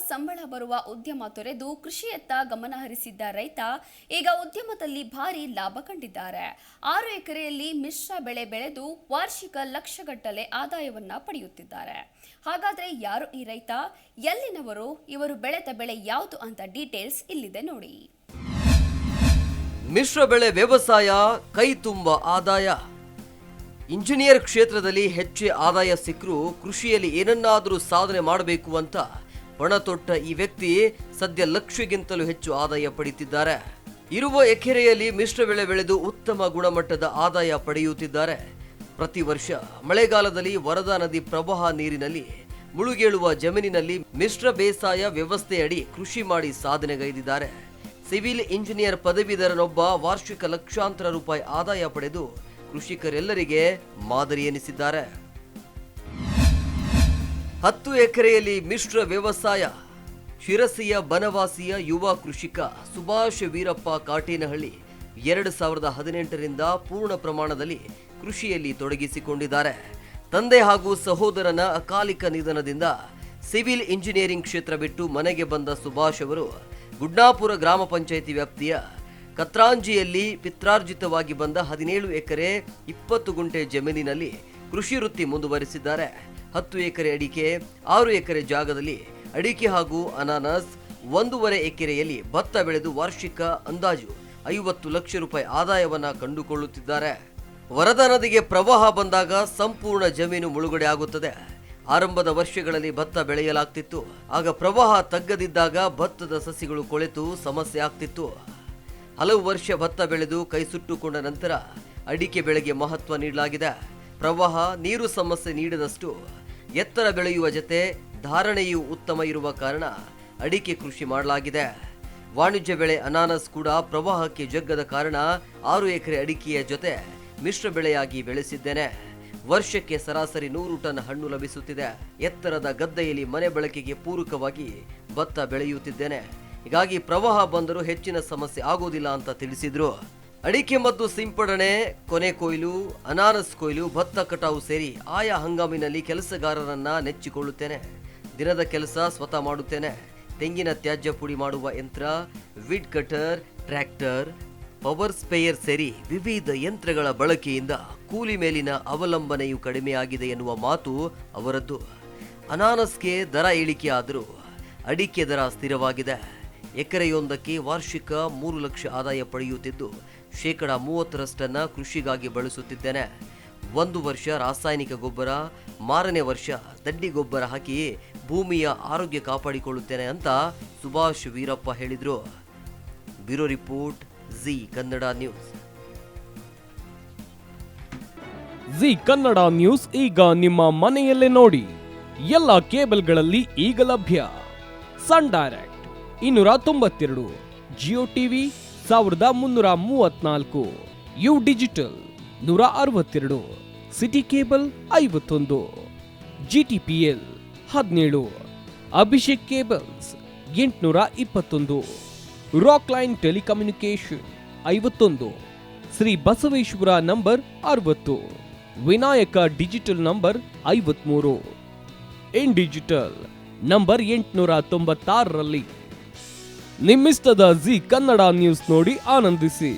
ಸಂಬಳ ಬರುವ ಉದ್ಯಮ ತೊರೆದು ಕೃಷಿಯತ್ತ ಗಮನ ಹರಿಸಿದ್ದ ರೈತ ಈಗ ಉದ್ಯಮದಲ್ಲಿ ಭಾರಿ ಲಾಭ ಕಂಡಿದ್ದಾರೆ. 6 ಎಕರೆಯಲ್ಲಿ ಮಿಶ್ರ ಬೆಳೆ ಬೆಳೆದು ವಾರ್ಷಿಕ ಲಕ್ಷಗಟ್ಟಲೆ ಆದಾಯವನ್ನ ಪಡೆಯುತ್ತಿದ್ದಾರೆ. ಹಾಗಾದ್ರೆ ಯಾರು ಈ ರೈತ, ಎಲ್ಲಿನವರು, ಇವರು ಬೆಳೆದ ಬೆಳೆ ಯಾವುದು ಅಂತ ಡೀಟೇಲ್ಸ್ ಇಲ್ಲಿದೆ ನೋಡಿ. ಮಿಶ್ರ ಬೆಳೆ ವ್ಯವಸಾಯ ಕೈ ತುಂಬ ಆದಾಯ. ಇಂಜಿನಿಯರ್ ಕ್ಷೇತ್ರದಲ್ಲಿ ಹೆಚ್ಚು ಆದಾಯ ಸಿಕ್ಕರೂ ಕೃಷಿಯಲ್ಲಿ ಏನನ್ನಾದರೂ ಸಾಧನೆ ಮಾಡಬೇಕು ಅಂತ ಪಣ ತೊಟ್ಟ ಈ ವ್ಯಕ್ತಿ ಸದ್ಯ ಲಕ್ಷಕ್ಕಿಂತಲೂ ಹೆಚ್ಚು ಆದಾಯ ಪಡೆಯುತ್ತಿದ್ದಾರೆ. ಇರುವ ಎಕರೆಯಲ್ಲಿ ಮಿಶ್ರ ಬೆಳೆ ಬೆಳೆದು ಉತ್ತಮ ಗುಣಮಟ್ಟದ ಆದಾಯ ಪಡೆಯುತ್ತಿದ್ದಾರೆ. ಪ್ರತಿ ವರ್ಷ ಮಳೆಗಾಲದಲ್ಲಿ ವರದಾ ನದಿ ಪ್ರವಾಹ ನೀರಿನಲ್ಲಿ ಮುಳುಗೇಳುವ ಜಮೀನಿನಲ್ಲಿ ಮಿಶ್ರ ಬೇಸಾಯ ವ್ಯವಸ್ಥೆಯಡಿ ಕೃಷಿ ಮಾಡಿ ಸಾಧನೆಗೈದಿದ್ದಾರೆ. ಸಿವಿಲ್ ಇಂಜಿನಿಯರ್ ಪದವೀಧರನೊಬ್ಬ ವಾರ್ಷಿಕ ಲಕ್ಷಾಂತರ ರೂಪಾಯಿ ಆದಾಯ ಪಡೆದು ಕೃಷಿಕರೆಲ್ಲರಿಗೆ ಮಾದರಿ ಎನಿಸಿದ್ದಾರೆ. 10 ಎಕರೆಯಲ್ಲಿ ಮಿಶ್ರ ವ್ಯವಸಾಯ. ಶಿರಸಿಯ ಬನವಾಸಿಯ ಯುವ ಕೃಷಿಕ ಸುಭಾಷ್ ವೀರಪ್ಪ ಕಾಟೇನಹಳ್ಳಿ 2018ರಿಂದ ಪೂರ್ಣ ಪ್ರಮಾಣದಲ್ಲಿ ಕೃಷಿಯಲ್ಲಿ ತೊಡಗಿಸಿಕೊಂಡಿದ್ದಾರೆ. ತಂದೆ ಹಾಗೂ ಸಹೋದರನ ಅಕಾಲಿಕ ನಿಧನದಿಂದ ಸಿವಿಲ್ ಇಂಜಿನಿಯರಿಂಗ್ ಕ್ಷೇತ್ರ ಬಿಟ್ಟು ಮನೆಗೆ ಬಂದ ಸುಭಾಷ್ ಅವರು ಗುಡ್ನಾಪುರ ಗ್ರಾಮ ಪಂಚಾಯಿತಿ ವ್ಯಾಪ್ತಿಯ ಕತ್ರಾಂಜಿಯಲ್ಲಿ ಪಿತ್ರಾರ್ಜಿತವಾಗಿ ಬಂದ 17 ಎಕರೆ 20 ಗುಂಟೆ ಜಮೀನಿನಲ್ಲಿ ಕೃಷಿ ವೃತ್ತಿ ಮುಂದುವರಿಸಿದ್ದಾರೆ. 10 ಎಕರೆ ಅಡಿಕೆ, 6 ಎಕರೆ ಜಾಗದಲ್ಲಿ ಅಡಿಕೆ ಹಾಗೂ ಅನಾನಸ್, 1.5 ಎಕರೆಯಲ್ಲಿ ಭತ್ತ ಬೆಳೆದು ವಾರ್ಷಿಕ ಅಂದಾಜು 50 ಲಕ್ಷ ರೂಪಾಯಿ ಆದಾಯವನ್ನ ಕಂಡುಕೊಳ್ಳುತ್ತಿದ್ದಾರೆ. ವರದಾ ನದಿಗೆ ಪ್ರವಾಹ ಬಂದಾಗ ಸಂಪೂರ್ಣ ಜಮೀನು ಮುಳುಗಡೆ ಆಗುತ್ತದೆ. ಆರಂಭದ ವರ್ಷಗಳಲ್ಲಿ ಭತ್ತ ಬೆಳೆಯಲಾಗ್ತಿತ್ತು. ಆಗ ಪ್ರವಾಹ ತಗ್ಗದಿದ್ದಾಗ ಭತ್ತದ ಸಸಿಗಳು ಕೊಳೆತು ಸಮಸ್ಯೆ ಆಗ್ತಿತ್ತು. ಹಲವು ವರ್ಷ ಭತ್ತ ಬೆಳೆದು ಕೈ ಸುಟ್ಟುಕೊಂಡ ನಂತರ ಅಡಿಕೆ ಬೆಳೆಗೆ ಮಹತ್ವ ನೀಡಲಾಗಿದೆ. ಪ್ರವಾಹ ನೀರು ಸಮಸ್ಯೆ ನೀಡದಷ್ಟು ಎತ್ತರ ಬೆಳೆಯುವ ಜೊತೆ ಧಾರಣೆಯು ಉತ್ತಮ ಇರುವ ಕಾರಣ ಅಡಿಕೆ ಕೃಷಿ ಮಾಡಲಾಗಿದೆ. ವಾಣಿಜ್ಯ ಬೆಳೆ ಅನಾನಸ್ ಕೂಡ ಪ್ರವಾಹಕ್ಕೆ ಜಗ್ಗದ ಕಾರಣ 6 ಎಕರೆ ಅಡಿಕೆಯ ಜೊತೆ ಮಿಶ್ರ ಬೆಳೆಯಾಗಿ ಬೆಳೆಸಿದ್ದೇನೆ. ವರ್ಷಕ್ಕೆ ಸರಾಸರಿ 100 ಟನ್ ಹಣ್ಣು ಲಭಿಸುತ್ತಿದೆ. ಎತ್ತರದ ಗದ್ದೆಯಲ್ಲಿ ಮನೆ ಬಳಕೆಗೆ ಪೂರಕವಾಗಿ ಭತ್ತ ಬೆಳೆಯುತ್ತಿದ್ದೇನೆ. ಹೀಗಾಗಿ ಪ್ರವಾಹ ಬಂದರೂ ಹೆಚ್ಚಿನ ಸಮಸ್ಯೆ ಆಗೋದಿಲ್ಲ ಅಂತ ತಿಳಿಸಿದ್ರು. ಅಡಿಕೆ ಮದ್ದು ಸಿಂಪಡಣೆ, ಕೊನೆ ಕೊಯ್ಲು, ಅನಾನಸ್ ಕೊಯ್ಲು, ಭತ್ತ ಕಟಾವು ಸೇರಿ ಆಯಾ ಹಂಗಾಮಿನಲ್ಲಿ ಕೆಲಸಗಾರರನ್ನ ನೆಚ್ಚಿಕೊಳ್ಳುತ್ತೇನೆ. ದಿನದ ಕೆಲಸ ಸ್ವತಃ ಮಾಡುತ್ತೇನೆ. ತೆಂಗಿನ ತ್ಯಾಜ್ಯ ಪುಡಿ ಮಾಡುವ ಯಂತ್ರ, ವಿಡ್ ಕಟರ್, ಟ್ರ್ಯಾಕ್ಟರ್, ಪವರ್ ಸ್ಪೇಯರ್ ಸೇರಿ ವಿವಿಧ ಯಂತ್ರಗಳ ಬಳಕೆಯಿಂದ ಕೂಲಿ ಮೇಲಿನ ಅವಲಂಬನೆಯು ಕಡಿಮೆಯಾಗಿದೆ ಎನ್ನುವ ಮಾತು ಅವರದ್ದು. ಅನಾನಸ್ಗೆ ದರ ಇಳಿಕೆ ಆದರೂ ಅಡಿಕೆ ದರ ಸ್ಥಿರವಾಗಿದೆ. ಎಕರೆಯೊಂದಕ್ಕೆ ವಾರ್ಷಿಕ 3 ಲಕ್ಷ ಆದಾಯ ಪಡೆಯುತ್ತಿದ್ದು 30% ಕೃಷಿಗಾಗಿ ಬಳಸುತ್ತಿದ್ದೇನೆ. 1 ವರ್ಷ ರಾಸಾಯನಿಕ ಗೊಬ್ಬರ, ಮಾರನೇ ವರ್ಷ ದಡ್ಡಿ ಗೊಬ್ಬರ ಹಾಕಿ ಭೂಮಿಯ ಆರೋಗ್ಯ ಕಾಪಾಡಿಕೊಳ್ಳುತ್ತೇನೆ ಅಂತ ಸುಭಾಷ್ ವೀರಪ್ಪ ಹೇಳಿದ್ರು. Bureau report, Zee Kannada news. Zee Kannada news ಈಗ ನಿಮ್ಮ ಮನೆಯಲ್ಲೇ ನೋಡಿ. ಎಲ್ಲ ಕೇಬಲ್ಗಳಲ್ಲಿ ಈಗ ಲಭ್ಯ. Sun Direct 292, Jio TV 1334, U digital 162, City Cable 51, GTPL 17, Abhishek cables 821, Rockline telecommunication 51, Shri Basaveshwara number 60, Vinayaka digital number 53, in digital number 896ರಲ್ಲಿ. ನಿಮ್ಮಿಸ್ತದ ಜಿ ಕನ್ನಡ ನ್ಯೂಸ್ ನೋಡಿ ಆನಂದಿಸಿ.